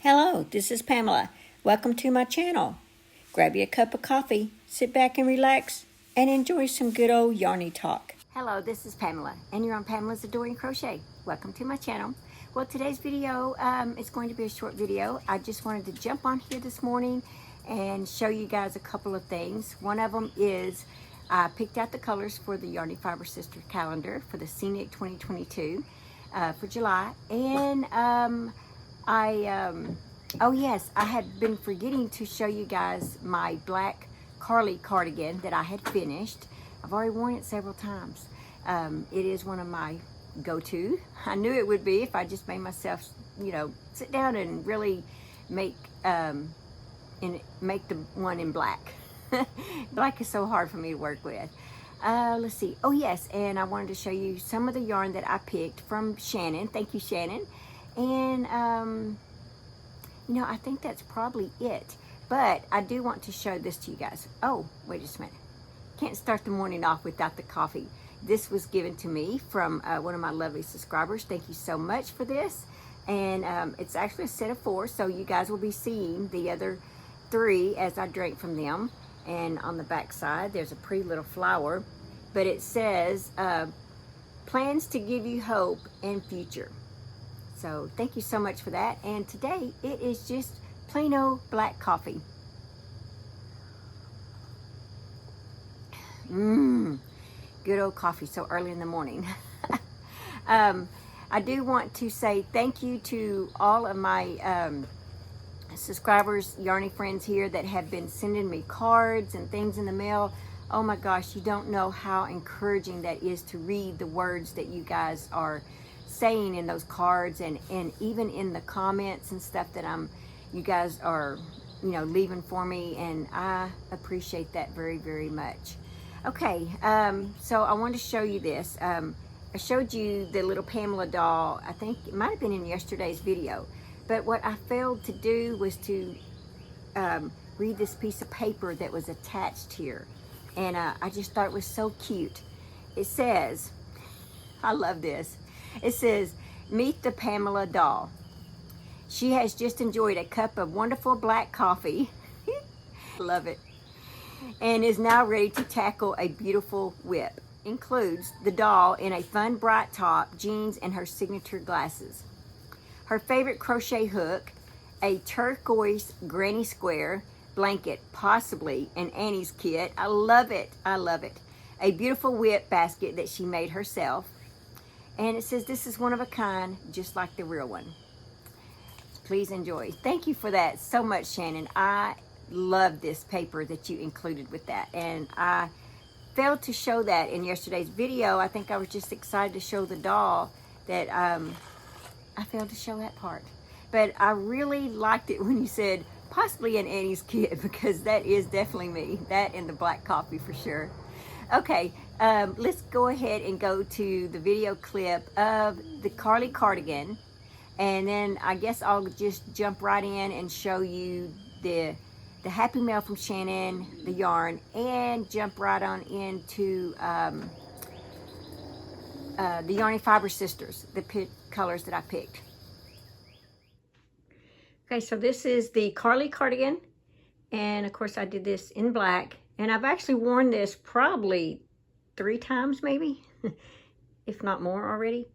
Hello, this is Pamela. Welcome to my channel. Grab you a cup of coffee, sit back and relax, and enjoy some good old yarny talk. Hello, this is Pamela, and you're on Pamela's Adoring Crochet. Welcome to my channel. Well, today's video is going to be a short video. I just wanted to jump on here this morning and show you guys a couple of things. One of them is I picked out the colors for the Yarny Fiber Sister calendar for the Scenic 2022 for July, and oh yes, I had been forgetting to show you guys my black Carley cardigan that I had finished. I've already worn it several times. It is one of my go-to. I knew it would be if I just made myself, sit down and really make the one in black. Black is so hard for me to work with. Let's see. Oh yes, and I wanted to show you some of the yarn that I picked from Shannon. Thank you, Shannon. And I think that's probably it, but I do want to show this to you guys. Oh, wait just a minute. Can't start the morning off without the coffee. This was given to me from one of my lovely subscribers. Thank you so much for this. And it's actually a set of 4, so you guys will be seeing the other 3 as I drink from them. And on the back side, there's a pretty little flower, but it says, plans to give you hope and future. So thank you so much for that. And today it is just plain old black coffee. Good old coffee so early in the morning. I do want to say thank you to all of my subscribers, Yarny friends here that have been sending me cards and things in the mail. Oh my gosh, you don't know how encouraging that is to read the words that you guys are saying in those cards, and even in the comments and stuff that you guys are leaving for me, and I appreciate that very, very much. Okay, so I wanted to show you this. I showed you the little Pamela doll. I think it might have been in yesterday's video, but what I failed to do was to read this piece of paper that was attached here, and I just thought it was so cute. It says, I love this. It says, meet the Pamela doll. She has just enjoyed a cup of wonderful black coffee. Love it. And is now ready to tackle a beautiful whip. Includes the doll in a fun bright top, jeans, and her signature glasses. Her favorite crochet hook, a turquoise granny square blanket, possibly an Annie's kit. I love it. I love it. A beautiful whip basket that she made herself. And it says, this is one of a kind, just like the real one. Please enjoy. Thank you for that so much, Shannon. I love this paper that you included with that. And I failed to show that in yesterday's video. I think I was just excited to show the doll that I failed to show that part. But I really liked it when you said, possibly an Annie's kit, because that is definitely me. That and the black coffee for sure. Okay, let's go ahead and go to the video clip of the Carley cardigan, and then I guess I'll just jump right in and show you the Happy Mail from Shannon, the yarn, and jump right on into the Yarny Fiber Sisters, the colors that I picked. Okay, so this is the Carley cardigan, and of course I did this in black. And I've actually worn this probably 3 times maybe, if not more already.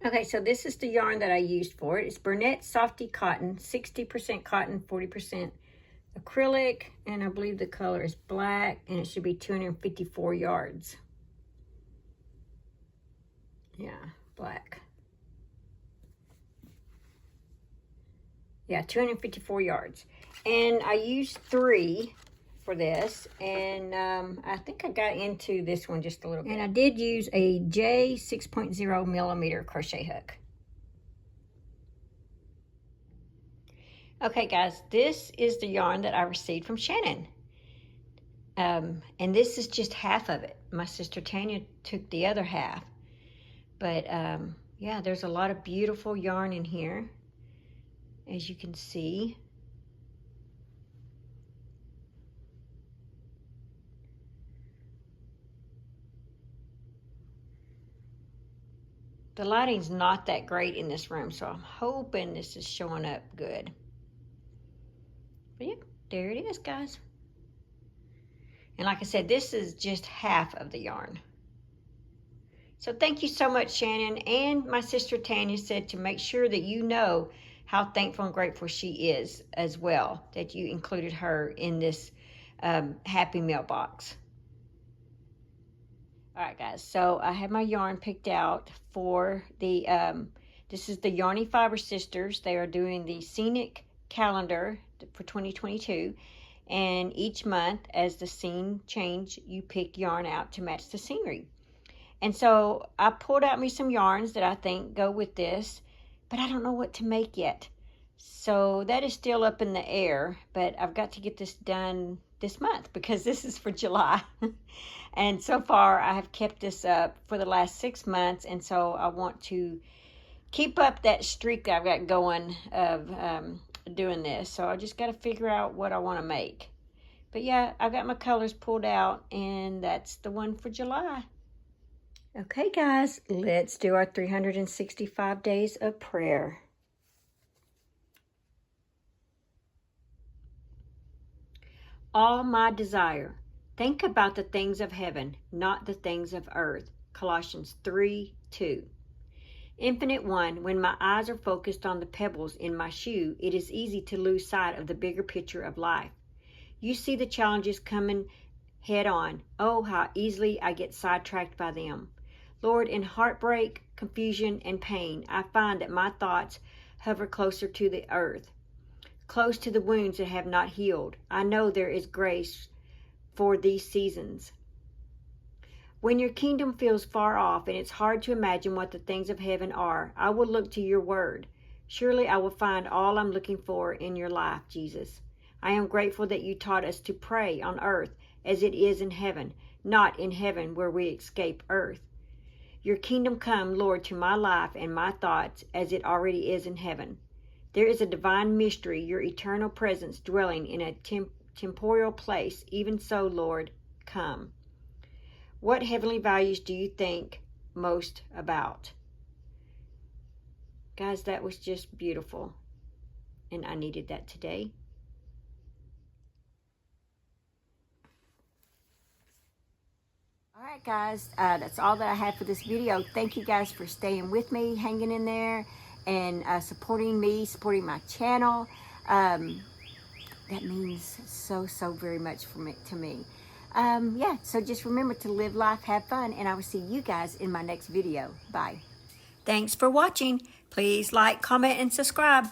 Okay, so this is the yarn that I used for it. It's Burnett Softy Cotton, 60% cotton, 40% acrylic, and I believe the color is black, and it should be 254 yards. Yeah, black. Yeah, 254 yards. And I used 3 for this, and I think I got into this one just a little bit. And I did use a J 6.0 millimeter crochet hook. Okay guys, this is the yarn that I received from Shannon. And this is just half of it. My sister Tanya took the other half. But yeah, there's a lot of beautiful yarn in here, as you can see. The lighting's not that great in this room, so I'm hoping this is showing up good. But yeah, there it is, guys. And like I said, this is just half of the yarn. So thank you so much, Shannon. And my sister Tanya said to make sure that you know how thankful and grateful she is as well, that you included her in this happy mailbox. All right, guys, so I have my yarn picked out for the, this is the Yarny Fiber Sisters. They are doing the Scenic Calendar for 2022. And each month, as the scene change, you pick yarn out to match the scenery. And so I pulled out me some yarns that I think go with this, but I don't know what to make yet. So that is still up in the air, but I've got to get this done this month because this is for July. And so far I have kept this up for the last 6 months, and so I want to keep up that streak I've got going of doing this. So I just got to figure out what I want to make. But yeah, I've got my colors pulled out, and that's the one for July. Okay, guys, let's do our 365 days of prayer. All my desire, think about the things of heaven, not the things of earth. Colossians 3:2. Infinite One, when my eyes are focused on the pebbles in my shoe, it is easy to lose sight of the bigger picture of life. You see the challenges coming head on. Oh, how easily I get sidetracked by them. Lord, in heartbreak, confusion, and pain, I find that my thoughts hover closer to the earth, close to the wounds that have not healed. I know there is grace for these seasons. When your kingdom feels far off and it's hard to imagine what the things of heaven are, I will look to your word. Surely I will find all I'm looking for in your life, Jesus. I am grateful that you taught us to pray on earth as it is in heaven, not in heaven where we escape earth. Your kingdom come, Lord, to my life and my thoughts as it already is in heaven. There is a divine mystery, your eternal presence dwelling in a temporal place. Even so, Lord, come. What heavenly values do you think most about? Guys, that was just beautiful, and I needed that today. All right, guys, that's all that I have for this video. Thank you guys for staying with me, hanging in there, and supporting me, supporting my channel. That means so very much to me. Yeah, so just remember to live life, have fun, and I will see you guys in my next video. Bye. Thanks for watching. Please like, comment, and subscribe.